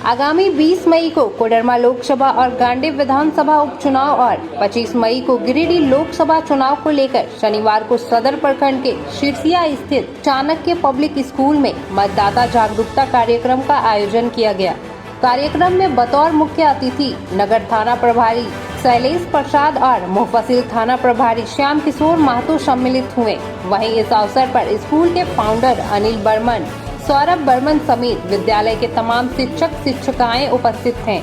आगामी 20 मई को कोडरमा लोकसभा और गांडीव विधानसभा उपचुनाव और 25 मई को गिरिडीह लोकसभा चुनाव को लेकर शनिवार को सदर प्रखंड के सिरसिया स्थित चाणक्य पब्लिक स्कूल में मतदाता जागरूकता कार्यक्रम का आयोजन किया गया। कार्यक्रम में बतौर मुख्य अतिथि नगर थाना प्रभारी शैलेश प्रसाद और मुफस्सिल थाना प्रभारी श्याम किशोर महतो सम्मिलित हुए। वहीं इस अवसर पर स्कूल के फाउंडर अनिल बर्मन, सौरभ बर्मन समेत विद्यालय के तमाम शिक्षक शिक्षिकाएं उपस्थित थे।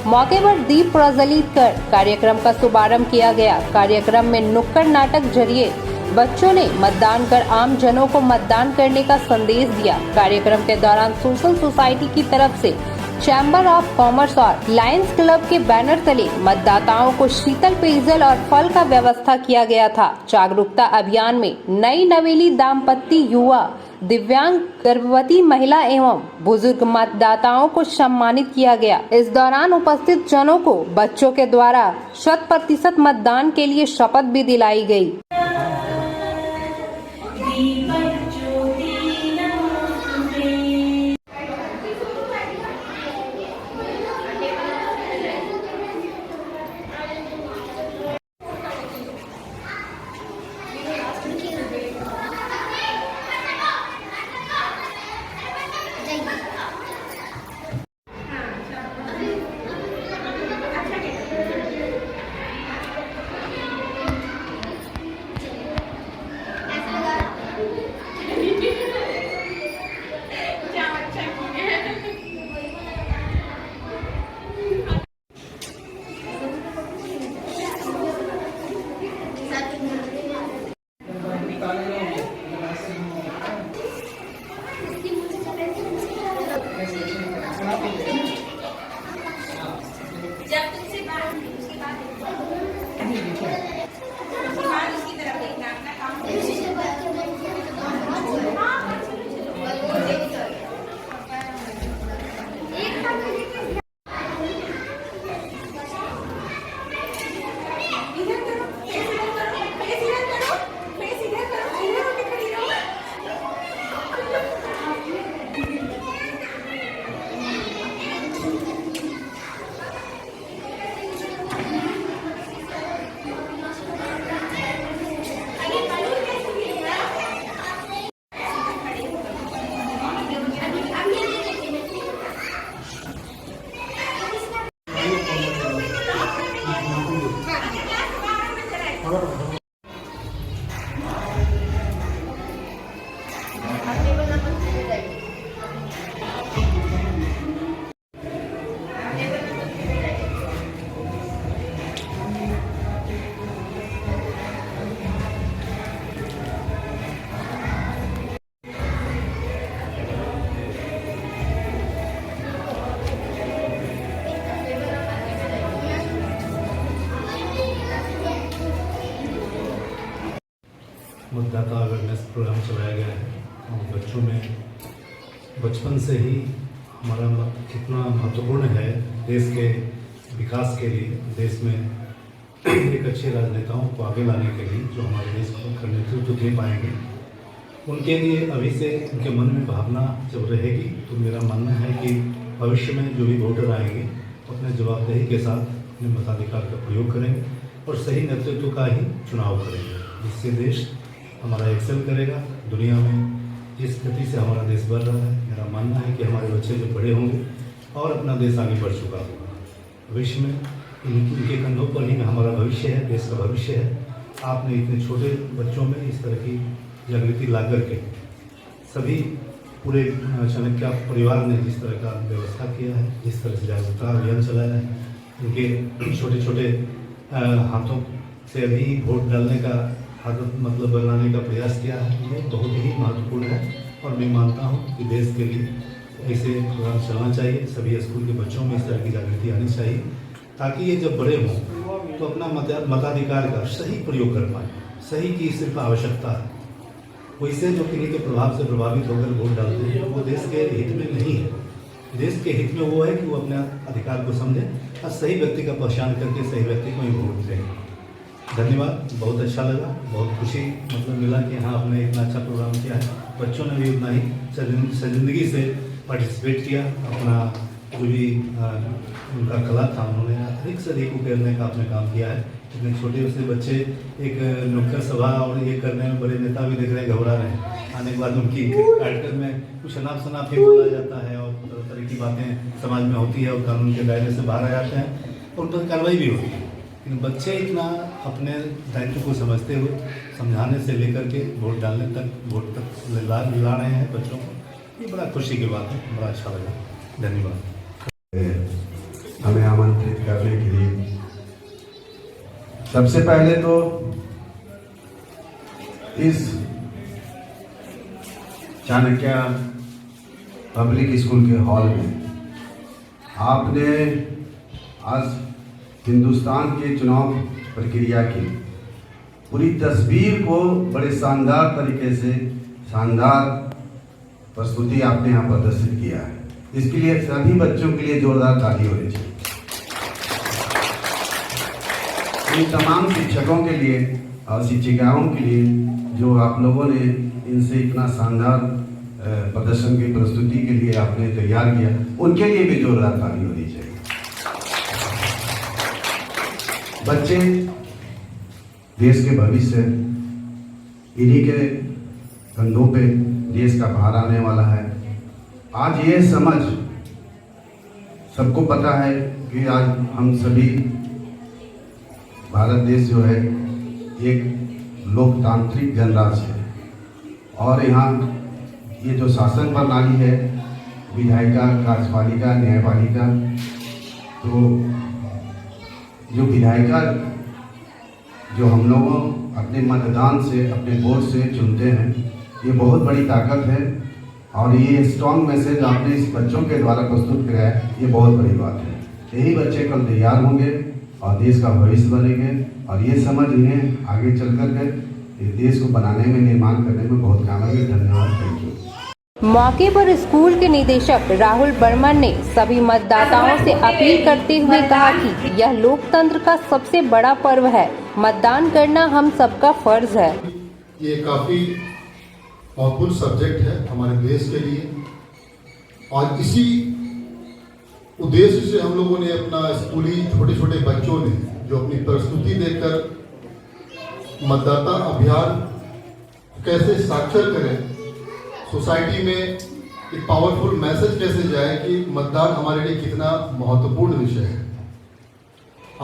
मौके पर दीप प्रज्वलित कर कार्यक्रम का शुभारंभ किया गया। कार्यक्रम में नुक्कड़ नाटक जरिए बच्चों ने मतदान कर आम जनों को मतदान करने का संदेश दिया। कार्यक्रम के दौरान सोशल सोसाइटी की तरफ से चैम्बर ऑफ कॉमर्स और लायंस क्लब के बैनर तले मतदाताओं को शीतल पेयजल और फल का व्यवस्था किया गया था। जागरूकता अभियान में नई नवेली दाम्पत्य, युवा, दिव्यांग, गर्भवती महिला एवं बुजुर्ग मतदाताओं को सम्मानित किया गया। इस दौरान उपस्थित जनों को बच्चों के द्वारा 100% मतदान के लिए शपथ भी दिलाई गई। मतदाता अवेयरनेस प्रोग्राम चलाया गया है और बच्चों में बचपन से ही हमारा मत कितना महत्वपूर्ण है देश के विकास के लिए, देश में एक अच्छे राजनेताओं को आगे लाने के लिए जो हमारे देश को नेतृत्व दे पाएंगे, उनके लिए अभी से उनके मन में भावना जब रहेगी तो मेरा मानना है कि भविष्य में जो भी वोटर आएंगे अपने जवाबदेही के साथ अपने मताधिकार का प्रयोग करेंगे और सही नेतृत्व का ही चुनाव करेंगे, जिससे देश हमारा एक्सेल करेगा। दुनिया में जिस गति से हमारा देश बढ़ रहा है, मेरा मानना है कि हमारे बच्चे जो बड़े होंगे और अपना देश आगे बढ़ चुका होगा, भविष्य में इनके कंधों पर ही हमारा भविष्य है, देश का भविष्य है। आपने इतने छोटे बच्चों में इस तरह की जागृति ला करके सभी पूरे चाणक्य परिवार ने जिस तरह का व्यवस्था किया है, जिस तरह से जागरूकता अभियान चलाया है, उनके छोटे छोटे हाथों से अभी वोट डालने का आदत मतलब बनाने का प्रयास किया है, ये बहुत ही महत्वपूर्ण है। और मैं मानता हूँ कि देश के लिए ऐसे प्रोग्राम चलना चाहिए, सभी स्कूल के बच्चों में इस तरह की जागृति आनी चाहिए, ताकि ये जब बड़े हों तो अपना मताधिकार का सही प्रयोग कर पाए। सही की सिर्फ आवश्यकता है, वैसे जो किन्हीं के प्रभाव से प्रभावित होकर वोट डालते हैं वो देश के हित में नहीं है। देश के हित में वो है कि वो अपने अधिकार को समझे और सही व्यक्ति का पहचान करके सही व्यक्ति को ही वोट दें। धन्यवाद, बहुत अच्छा लगा, बहुत खुशी मतलब मिला कि हाँ आपने इतना अच्छा प्रोग्राम किया है। बच्चों ने भी उतना ही संजीदगी से पार्टिसिपेट किया, अपना जो भी उनका कला था, उन्होंने अधिक से अधिक उकेरने का अपने काम किया है। इतने छोटे से बच्चे एक नुक्कड़ सभा और ये करने में बड़े नेता भी दिख रहे हैं, घबरा रहे हैं। आने के बाद उनकी कार्यक्रम में कुछ अनाप शनाप ही बोला जाता है और तरह तरह की बातें समाज में होती है और कानून के दायरे से बाहर आ जाते हैं और उन पर कार्रवाई भी होती है। लेकिन बच्चे इतना अपने दायित्व को समझते हुए समझाने से लेकर के वोट डालने तक, वोट तक ला रहे हैं बच्चों को, ये बड़ा खुशी की बात है, बड़ा अच्छा लगा। धन्यवाद। हमें आमंत्रित करने के लिए सबसे पहले तो इस चाणक्य पब्लिक स्कूल के हॉल में आपने आज हिंदुस्तान के चुनाव प्रक्रिया की पूरी तस्वीर को बड़े शानदार तरीके से शानदार प्रस्तुति आपने यहाँ प्रदर्शित किया है। इसके लिए सभी बच्चों के लिए जोरदार ताली होनी चाहिए। इन तमाम शिक्षकों के लिए और शिक्षिकाओं के लिए जो आप लोगों ने इनसे इतना शानदार प्रदर्शन की प्रस्तुति के लिए आपने तैयार किया, उनके लिए भी जोरदार ताली होनी चाहिए। बच्चे देश के भविष्य, इन्हीं के कंधों पे देश का भार आने वाला है। आज ये समझ सबको पता है कि आज हम सभी भारत देश जो है एक लोकतांत्रिक गणराज्य है और यहाँ ये जो शासन प्रणाली है, विधायिका, कार्यपालिका, न्यायपालिका, तो जो विधायिका जो हम लोगों अपने मतदान से, अपने वोट से चुनते हैं, ये बहुत बड़ी ताकत है और ये स्ट्रॉन्ग मैसेज आपने इस बच्चों के द्वारा प्रस्तुत किया है, ये बहुत बड़ी बात है। यही बच्चे कल तैयार होंगे और देश का भविष्य बनेंगे और ये समझ इन्हें आगे चल कर के देश को बनाने में, निर्माण करने में बहुत काम आएगी। धन्यवाद। Thank you. मौके पर स्कूल के निदेशक राहुल बर्मन ने सभी मतदाताओं से अपील करते हुए कहा कि यह लोकतंत्र का सबसे बड़ा पर्व है, मतदान करना हम सबका फर्ज है। ये काफ़ी महत्वपूर्ण सब्जेक्ट है हमारे देश के लिए और इसी उद्देश्य से हम लोगों ने अपना स्कूली छोटे छोटे बच्चों ने जो अपनी प्रस्तुति देकर मतदाता अभियान कैसे साक्षर करें, सोसाइटी में एक पावरफुल मैसेज कैसे जाए कि मतदान हमारे लिए कितना महत्वपूर्ण विषय है।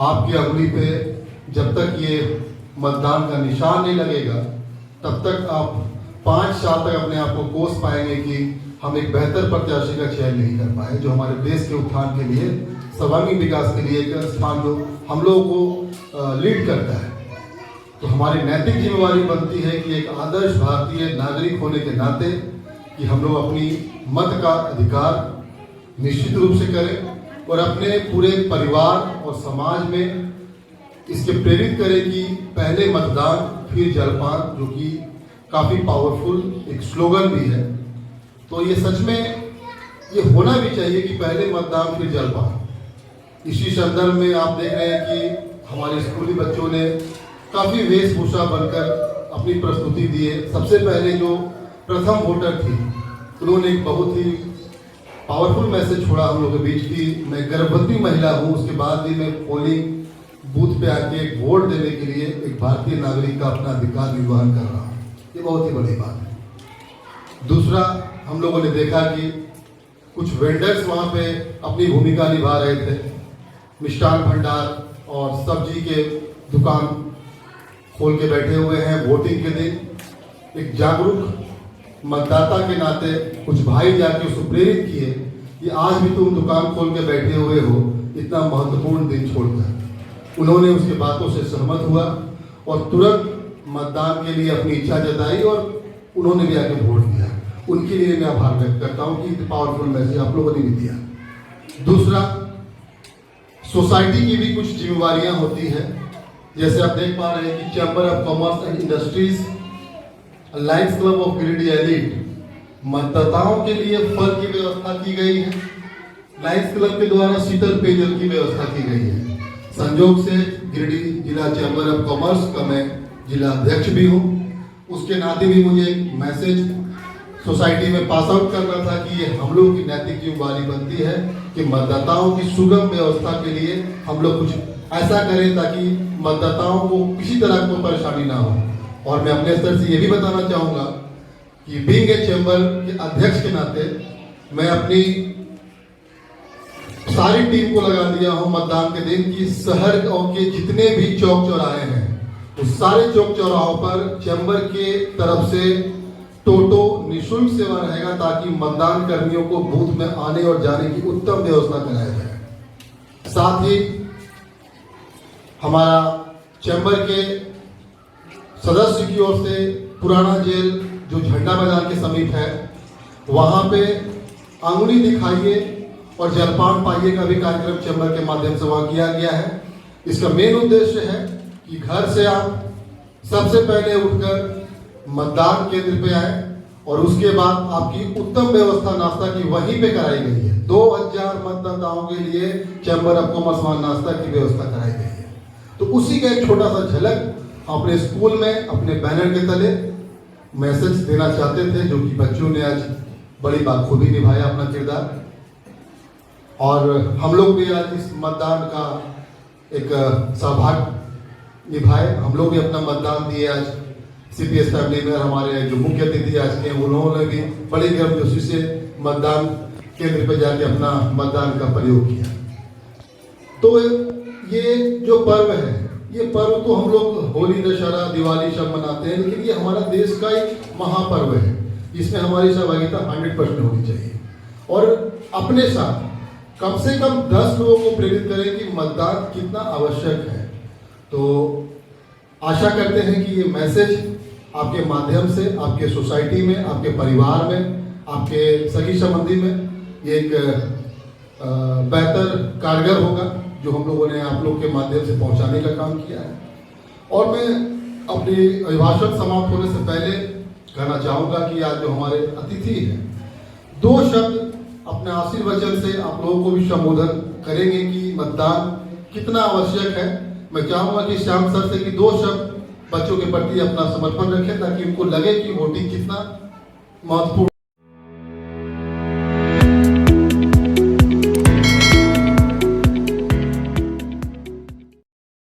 आपकी अंगुली पे जब तक ये मतदान का निशान नहीं लगेगा तब तक आप 5 साल तक अपने आप को कोस पाएंगे कि हम एक बेहतर प्रत्याशी का चयन नहीं कर पाए, जो हमारे देश के उत्थान के लिए, सर्वांगीण विकास के लिए एक स्थान जो हम लोगों को लीड करता है। तो हमारी नैतिक जिम्मेवारी बनती है कि एक आदर्श भारतीय नागरिक होने के नाते कि हम लोग अपनी मत का अधिकार निश्चित रूप से करें और अपने पूरे परिवार और समाज में इसके प्रेरित करें कि पहले मतदान फिर जलपान, जो कि काफ़ी पावरफुल एक स्लोगन भी है। तो ये सच में ये होना भी चाहिए कि पहले मतदान फिर जलपान। इसी संदर्भ में आप देख रहे हैं कि हमारे स्कूली बच्चों ने काफ़ी वेशभूषा बनकर अपनी प्रस्तुति दी है। सबसे पहले जो प्रथम वोटर थी उन्होंने एक बहुत ही पावरफुल मैसेज छोड़ा हम लोग के बीच की मैं गर्भवती महिला हूँ, उसके बाद भी मैं पोलिंग बूथ पे आके एक वोट देने के लिए एक भारतीय नागरिक का अपना अधिकार निर्वहन कर रहा हूँ। ये बहुत ही बड़ी बात है। दूसरा, हम लोगों ने देखा कि कुछ वेंडर्स वहाँ पे अपनी भूमिका निभा रहे थे। मिष्ठान भंडार और सब्जी के दुकान खोल के बैठे हुए हैं। वोटिंग के दिन एक जागरूक मतदाता के नाते कुछ भाई जाके उसको प्रेरित किए कि आज भी तुम दुकान खोल के बैठे हुए हो, इतना महत्वपूर्ण दिन छोड़कर। उन्होंने उसके बातों से सहमत हुआ और तुरंत मतदान के लिए अपनी इच्छा जताई और उन्होंने भी आके वोट दिया। उनके लिए मैं आभार व्यक्त करता हूँ कि पावरफुल मैसेज आप लोगों ने भी दिया। दूसरा, सोसाइटी की भी कुछ जिम्मेवारियां होती हैं। जैसे आप देख पा रहे हैं कि chamber of commerce and industries, Lions club of Giridih elite मतदाताओं के लिए फल की व्यवस्था की गई है। लायंस क्लब के द्वारा शीतल पेयजल की व्यवस्था की गई है। संयोग से गिरिडीह जिला चैम्बर ऑफ कॉमर्स का मैं जिला अध्यक्ष भी हूँ, उसके नाते भी मुझे एक मैसेज सोसाइटी में पास आउट करना था कि ये हम लोग की नैतिक जिम्मेवारी बनती है कि मतदाताओं की सुगम व्यवस्था के लिए हम लोग कुछ ऐसा करें ताकि मतदाताओं को किसी तरह कोई परेशानी ना हो। और मैं अपने स्तर से ये भी बताना चाहूँगा कि बीइंग ए चैम्बर के अध्यक्ष के नाते मैं अपनी सारी टीम को लगा दिया हूँ मतदान के दिन कि शहर के जितने भी चौक चौराहे हैं उस सारे चौक चौराहों पर चैम्बर के तरफ से टोटो निःशुल्क सेवा रहेगा ताकि मतदान कर्मियों को बूथ में आने और जाने की उत्तम व्यवस्था कराया जाए। साथ ही हमारा चैम्बर के सदस्य की ओर से पुराना जेल जो झंडा मैदान के समीप है वहां पे आंगुली दिखाइए और जलपान पाइए का भी कार्यक्रम चैम्बर के माध्यम से वहां किया गया है। इसका मेन उद्देश्य है कि घर से आप सबसे पहले उठकर मतदान केंद्र पे आए और उसके बाद आपकी उत्तम व्यवस्था नाश्ता की वहीं पे कराई गई है। 2000 मतदाताओं के लिए चैम्बर आपको मसमान नाश्ता की व्यवस्था कराई गई है। तो उसी का एक छोटा सा झलक अपने स्कूल में अपने बैनर के तले मैसेज देना चाहते थे, जो कि बच्चों ने आज बड़ी बाखूबी निभाया अपना किरदार। और हम लोग भी आज इस मतदान का एक सहभाग निभाए। हम लोग भी अपना मतदान दिए। आज सीपीएस फैमिली में हमारे जो मुख्य अतिथि आज के उन्होंने भी बड़ी गर्मजोशी से मतदान केंद्र पर जाके अपना मतदान का प्रयोग किया। तो ये जो पर्व है, ये पर्व तो हम लोग होली, दशहरा, दिवाली सब मनाते हैं, लेकिन ये हमारा देश का एक महापर्व है। इसमें हमारी सहभागिता 100% होनी चाहिए और अपने साथ कम से कम 10 लोगों को प्रेरित करें कि मतदान कितना आवश्यक है। तो आशा करते हैं कि ये मैसेज आपके माध्यम से आपके सोसाइटी में, आपके परिवार में, आपके सगी संबंधी में ये एक बेहतर कारगर होगा जो हम लोगों ने आप लोग के माध्यम से पहुंचाने का काम किया है। और मैं अपनी अभिभाषण समाप्त होने से पहले कहना चाहूँगा कि आज जो हमारे अतिथि हैं 2 शब्द अपने आशीर्वचन से आप लोगों को भी संबोधन करेंगे कि मतदान कितना आवश्यक है। मैं चाहूँगा कि श्याम सर से कि 2 शब्द बच्चों के प्रति अपना समर्पण रखें ताकि उनको लगे कि वोटिंग कितना महत्वपूर्ण